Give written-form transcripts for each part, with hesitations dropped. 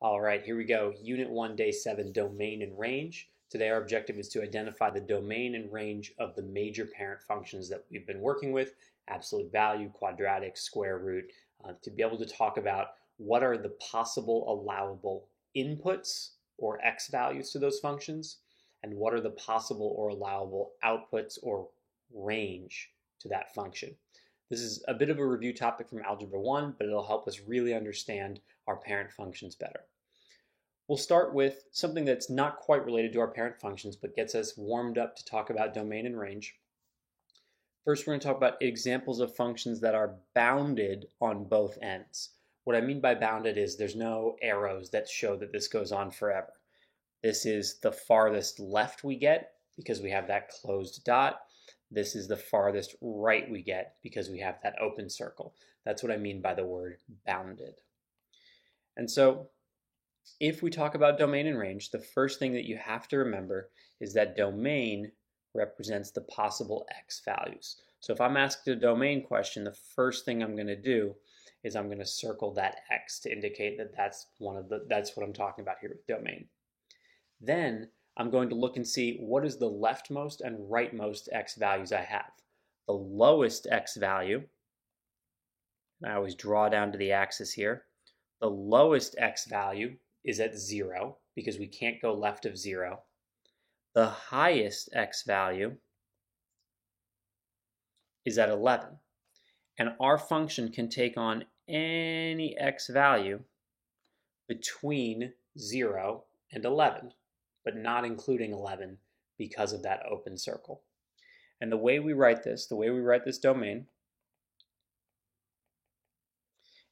All right, here we go. Unit 1, Day 7, Domain and Range. Today our objective is to identify the domain and range of the major parent functions that we've been working with, absolute value, quadratic, square root, to be able to talk about what are the possible allowable inputs or x values to those functions, and what are the possible or allowable outputs or range to that function. This is a bit of a review topic from Algebra 1, but it'll help us really understand our parent functions better. We'll start with something that's not quite related to our parent functions, but gets us warmed up to talk about domain and range. First, we're going to talk about examples of functions that are bounded on both ends. What I mean by bounded is there's no arrows that show that this goes on forever. This is the farthest left we get because we have that closed dot. This is the farthest right we get because we have that open circle. That's what I mean by the word bounded. And so if we talk about domain and range, the first thing that you have to remember is that domain represents the possible x values. So if I'm asked a domain question, the first thing I'm going to do is I'm going to circle that x to indicate that that's what I'm talking about here with domain. Then I'm going to look and see what is the leftmost and rightmost x values I have. The lowest x value, I always draw down to the axis here, the lowest x value is at 0 because we can't go left of 0. The highest x value is at 11. And our function can take on any x value between 0 and 11, but not including 11 because of that open circle. And the way we write this domain,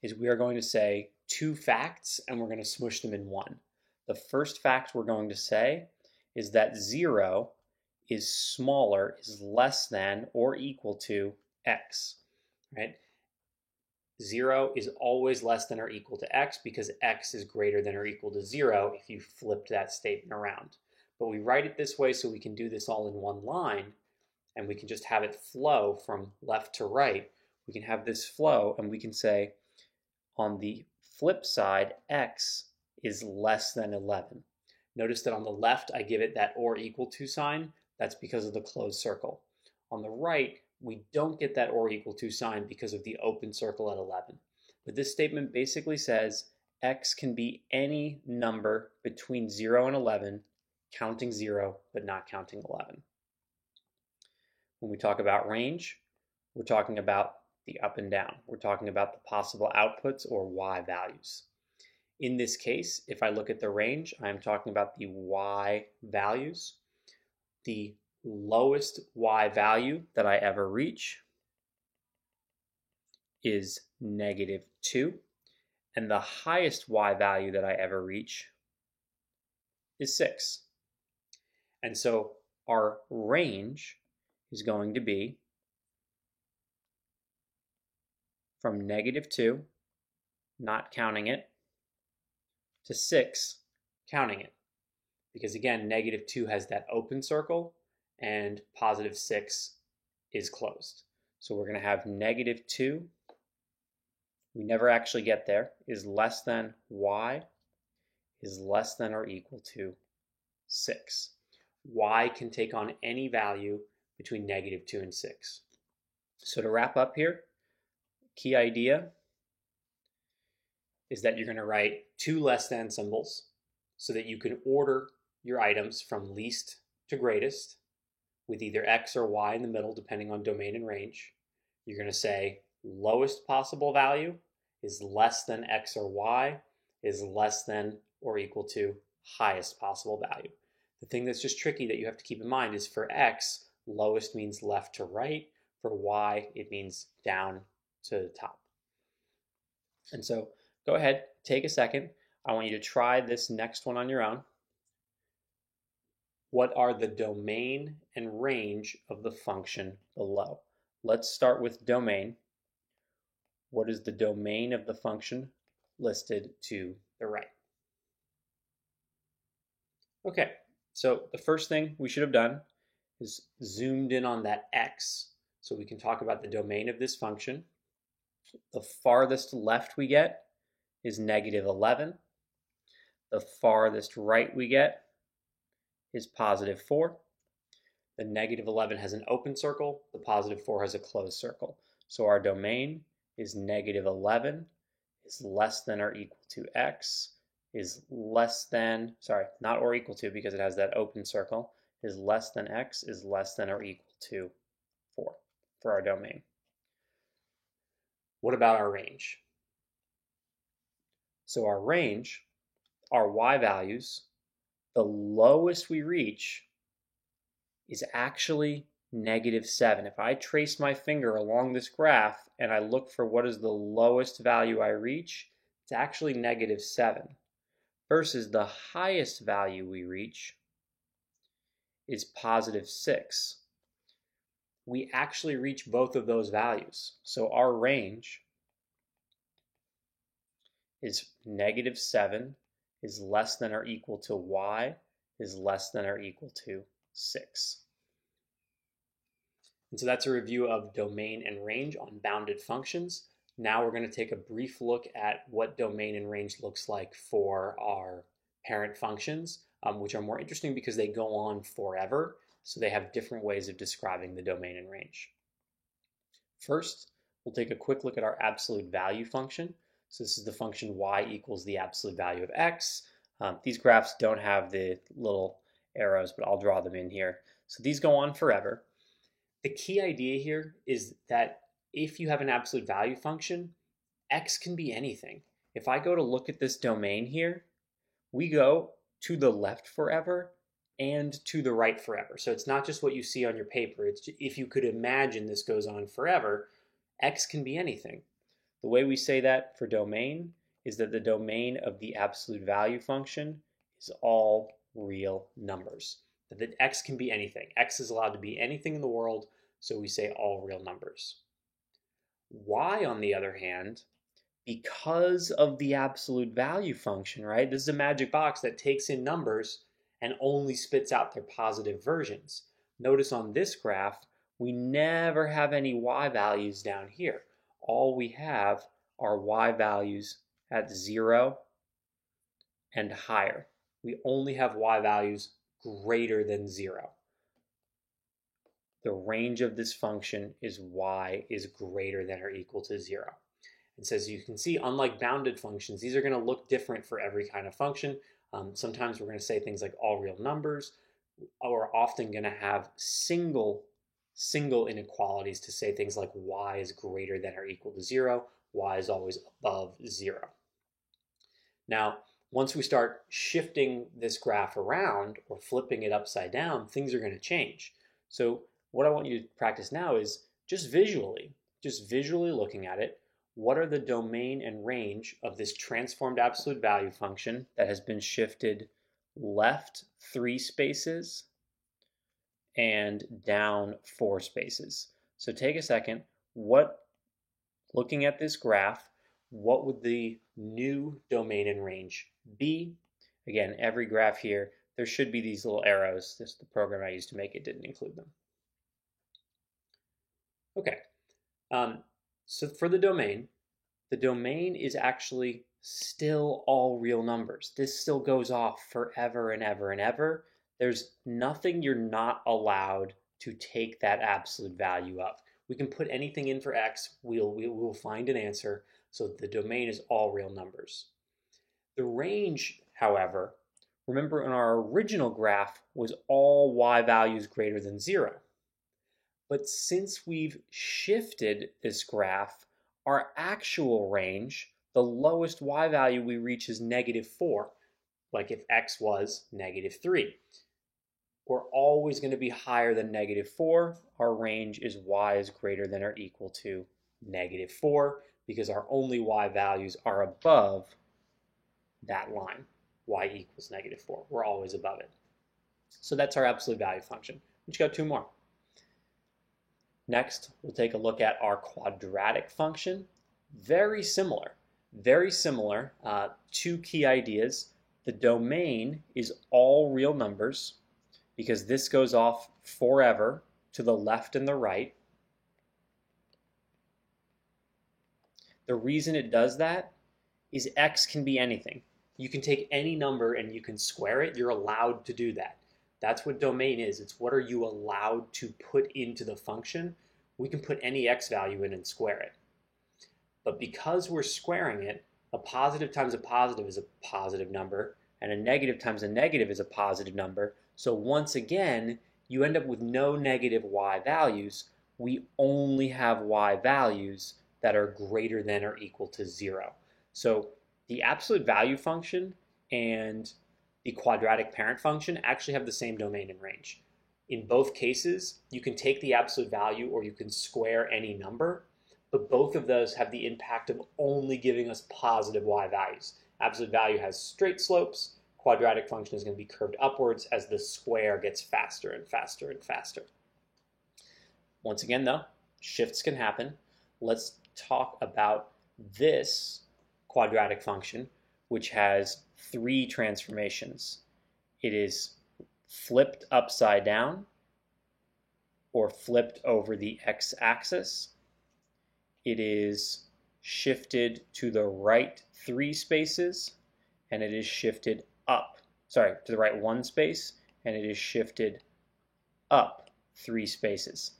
is we are going to say two facts and we're going to smush them in one. The first fact we're going to say is that 0 is less than or equal to x, right? 0 is always less than or equal to x because x is greater than or equal to 0 if you flipped that statement around. But we write it this way so we can do this all in one line and we can just have it flow from left to right. We can have this flow and we can say on the flip side, x is less than 11. Notice that on the left I give it that or equal to sign. That's because of the closed circle. On the right, we don't get that or equal to sign because of the open circle at 11. But this statement basically says x can be any number between 0 and 11, counting 0 but not counting 11. When we talk about range, we're talking about the up and down. We're talking about the possible outputs or y values. In this case, if I look at the range, I'm talking about the y values. The lowest y value that I ever reach is -2, and the highest y value that I ever reach is 6. And so our range is going to be from -2, not counting it, to 6, counting it. Because again, -2 has that open circle and +6 is closed. So we're going to have -2, we never actually get there, is less than y is less than or equal to 6. Y can take on any value between -2 and 6. So to wrap up here, key idea is that you're going to write two less than symbols so that you can order your items from least to greatest with either x or y in the middle depending on domain and range. You're going to say lowest possible value is less than x or y is less than or equal to highest possible value. The thing that's just tricky that you have to keep in mind is for x, lowest means left to right. For y, it means down to the top. And so go ahead, take a second. I want you to try this next one on your own. What are the domain and range of the function below? Let's start with domain. What is the domain of the function listed to the right? Okay, so the first thing we should have done is zoomed in on that x so we can talk about the domain of this function. The farthest left we get is -11. the farthest right we get is positive 4. The negative 11 has an open circle. The positive 4 has a closed circle. So our domain is negative 11 is less than or equal to x is less than, sorry, not or equal to because it has that open circle, is less than x is less than or equal to 4 for our domain. What about our range? So our range, our y values, the lowest we reach is actually negative 7. If I trace my finger along this graph and I look for what is the lowest value I reach, it's actually negative 7 versus the highest value we reach is positive 6. We actually reach both of those values. So our range is negative 7 is less than or equal to y is less than or equal to 6. And so that's a review of domain and range on bounded functions. Now we're going to take a brief look at what domain and range looks like for our parent functions, which are more interesting because they go on forever. So they have different ways of describing the domain and range. First, we'll take a quick look at our absolute value function. So this is the function y equals the absolute value of x. These graphs don't have the little arrows, but I'll draw them in here. So these go on forever. The key idea here is that if you have an absolute value function, x can be anything. If I go to look at this domain here, we go to the left forever and to the right forever. So it's not just what you see on your paper. It's just, if you could imagine this goes on forever, x can be anything. The way we say that for domain is that the domain of the absolute value function is all real numbers. That x can be anything. X is allowed to be anything in the world, so we say all real numbers. Y, on the other hand, because of the absolute value function, right? This is a magic box that takes in numbers and only spits out their positive versions. Notice on this graph, we never have any y values down here. All we have are y values at 0 and higher. We only have y values greater than 0. The range of this function is y is greater than or equal to 0. And so as you can see, unlike bounded functions, these are going to look different for every kind of function. Sometimes we're going to say things like all real numbers. We're often going to have single inequalities to say things like y is greater than or equal to 0. Y is always above 0. Now, once we start shifting this graph around or flipping it upside down, things are going to change. So what I want you to practice now is just visually looking at it, what are the domain and range of this transformed absolute value function that has been shifted left 3 spaces and down 4 spaces. So take a second, looking at this graph, what would the new domain and range be? Again, every graph here, there should be these little arrows. This is the program I used to make it didn't include them. Okay, so for the domain is actually still all real numbers. This still goes off forever and ever and ever. There's nothing you're not allowed to take that absolute value of. We can put anything in for x, we'll find an answer. So the domain is all real numbers. The range, however, remember in our original graph was all y values greater than 0. But since we've shifted this graph, our actual range, the lowest y value we reach is -4, like if x was -3. We're always going to be higher than -4. Our range is y is greater than or equal to -4 because our only y values are above that line. Y equals -4. We're always above it. So that's our absolute value function. We just got 2 more. Next, we'll take a look at our quadratic function. Very similar. 2 key ideas. The domain is all real numbers because this goes off forever to the left and the right. The reason it does that is x can be anything. You can take any number and you can square it. You're allowed to do that. That's what domain is. It's what are you allowed to put into the function. We can put any x value in and square it. But because we're squaring it, a positive times a positive is a positive number, and a negative times a negative is a positive number. So once again, you end up with no negative y values. We only have y values that are greater than or equal to 0. So the absolute value function and the quadratic parent function actually have the same domain and range. In both cases, you can take the absolute value or you can square any number, but both of those have the impact of only giving us positive y values. Absolute value has straight slopes. Quadratic function is going to be curved upwards as the square gets faster and faster and faster. Once again, though, shifts can happen. Let's talk about this quadratic function, which has 3 transformations. It is flipped upside down or flipped over the x-axis. It is shifted to the right 3 spaces, and it is shifted to the right 1 space, and it is shifted up 3 spaces.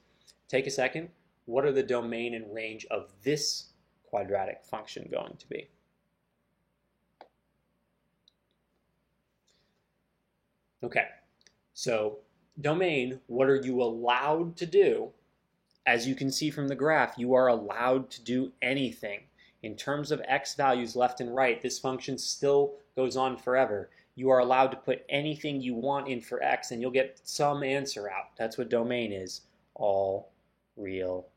Take a second. What are the domain and range of this quadratic function going to be? Okay, so domain, what are you allowed to do? As you can see from the graph, you are allowed to do anything. In terms of x values left and right, this function still goes on forever. You are allowed to put anything you want in for x and you'll get some answer out. That's what domain is, all real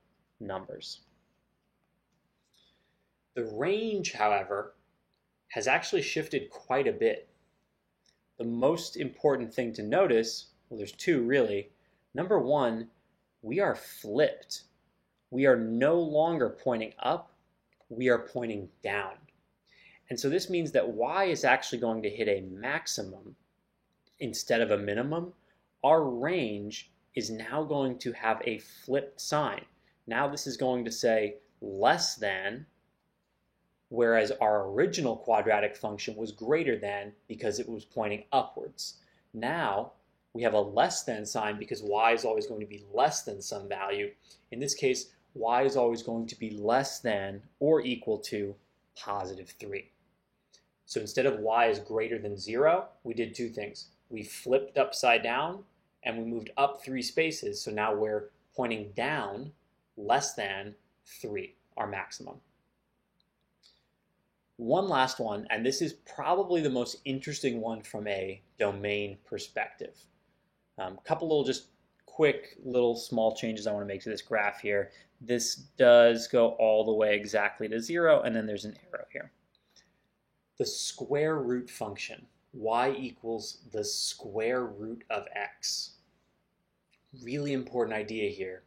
numbers. The range, however, has actually shifted quite a bit. The most important thing to notice, well, there's 2 really. Number 1, we are flipped. We are no longer pointing up, we are pointing down. And so this means that y is actually going to hit a maximum instead of a minimum. Our range is now going to have a flipped sign. Now this is going to say less than, whereas our original quadratic function was greater than because it was pointing upwards. Now we have a less than sign because y is always going to be less than some value. In this case, y is always going to be less than or equal to positive 3. So instead of y is greater than 0, we did 2 things. We flipped upside down and we moved up 3 spaces. So now we're pointing down less than 3, our maximum. One last one, and this is probably the most interesting one from a domain perspective. A couple little just quick little small changes I want to make to this graph here. This does go all the way exactly to 0, and then there's an arrow here. The square root function, y equals the square root of x. Really important idea here.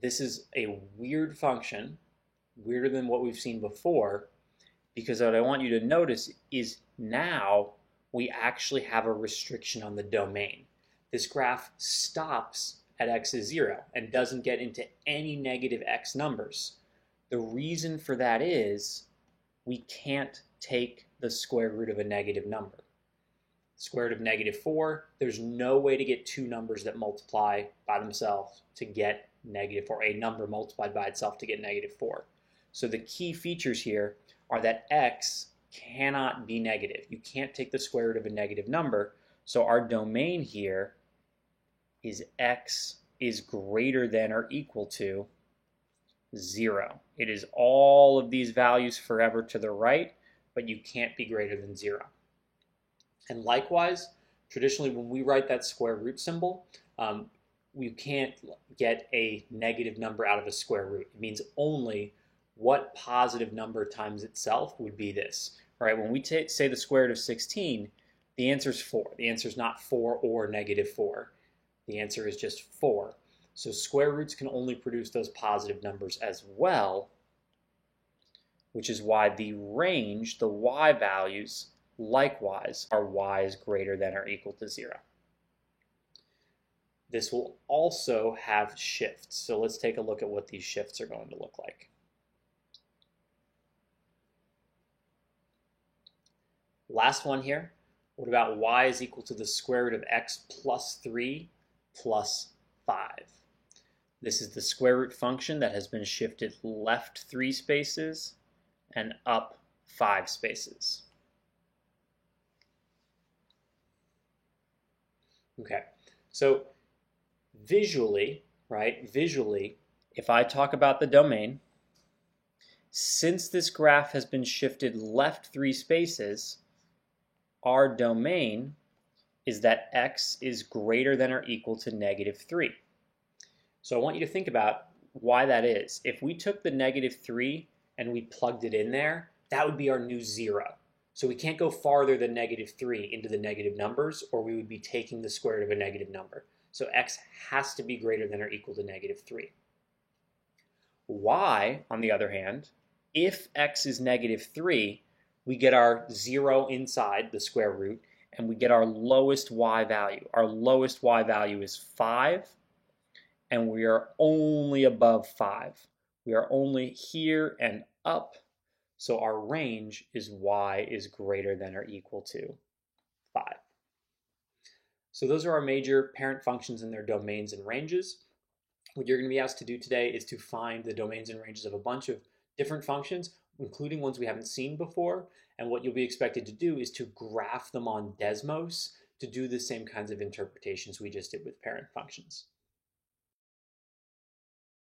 This is a weird function, weirder than what we've seen before, because what I want you to notice is now we actually have a restriction on the domain. This graph stops at x is 0 and doesn't get into any negative x numbers. The reason for that is we can't take the square root of a negative number. Square root of negative 4, there's no way to get 2 numbers that multiply by themselves to get negative 4, a number multiplied by itself to get negative 4. So the key features here are that x cannot be negative. You can't take the square root of a negative number. So our domain here is x is greater than or equal to 0. It is all of these values forever to the right, but you can't be greater than 0. And likewise, traditionally when we write that square root symbol, we can't get a negative number out of a square root. It means only what positive number times itself would be this. All right, when we say the square root of 16, the answer is 4. The answer is not 4 or negative 4. The answer is just 4. So square roots can only produce those positive numbers as well, which is why the range, the y values, likewise are y is greater than or equal to 0. This will also have shifts. So let's take a look at what these shifts are going to look like. Last one here. What about y is equal to the square root of x plus 3 plus 5? This is the square root function that has been shifted left 3 spaces and up 5 spaces. Okay, so visually, if I talk about the domain, since this graph has been shifted left 3 spaces, our domain is that x is greater than or equal to -3. So I want you to think about why that is. If we took the -3 and we plugged it in there, that would be our new 0. So we can't go farther than -3 into the negative numbers, or we would be taking the square root of a negative number. So x has to be greater than or equal to -3. Y, on the other hand, if x is -3, we get our 0 inside the square root, and we get our lowest y value. Our lowest y value is 5, and we are only above 5. We are only here and up, so our range is y is greater than or equal to 5. So those are our major parent functions and their domains and ranges. What you're going to be asked to do today is to find the domains and ranges of a bunch of different functions, including ones we haven't seen before. And what you'll be expected to do is to graph them on Desmos to do the same kinds of interpretations we just did with parent functions.